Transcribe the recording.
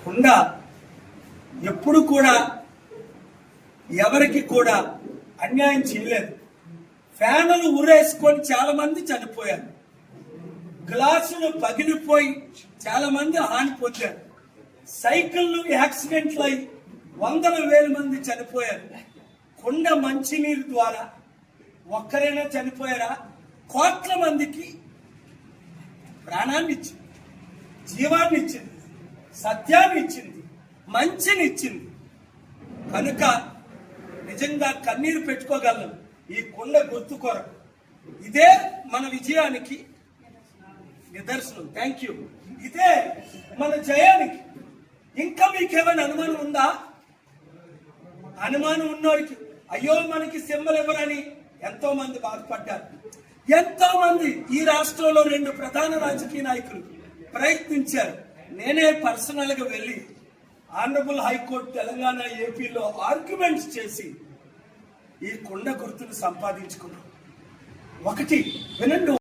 కుండ ఎప్పుడు కూడా ఎవరికి కూడా అన్యాయం చేయలేదు. ఫ్యానులు ఉరేసుకొని చాలా మంది చనిపోయారు. గ్లాసులు పగిలిపోయి చాలా మంది హాని పొందారు. సైకిళ్ళు యాక్సిడెంట్లు అయి వందల వేల మంది చనిపోయారు. కుండ మంచినీరు ద్వారా ఒక్కరైనా చనిపోయారా? కోట్ల మందికి ప్రాణాన్ని ఇచ్చింది, జీవాన్ని ఇచ్చింది, సత్యాన్ని ఇచ్చింది, మంచిని ఇచ్చింది. కనుక నిజంగా కన్నీరు పెట్టుకోగలను ఈ కుండ గుర్తు కొరకు. ఇదే మన విజయానికి నిదర్శనం. Thank you. ఇదే మన జయానికి. ఇంకా మీకేమైనా అనుమానం ఉందా? అనుమానం ఉన్నోరికి అయ్యో మనకి సింబల్ ఎవరని ఎంతో మంది బాధపడ్డారు. ఎంతో మంది ఈ రాష్ట్రంలో 2 ప్రధాన రాజకీయ నాయకులు ప్రయత్నించారు. నేనే పర్సనల్ గా వెళ్ళి ఆనరబుల్ హైకోర్టు తెలంగాణ ఏపీలో ఆర్గ్యుమెంట్స్ చేసి ఈ కుండ గుర్తును సంపాదించుకున్నాం. ఒకటి వినండి.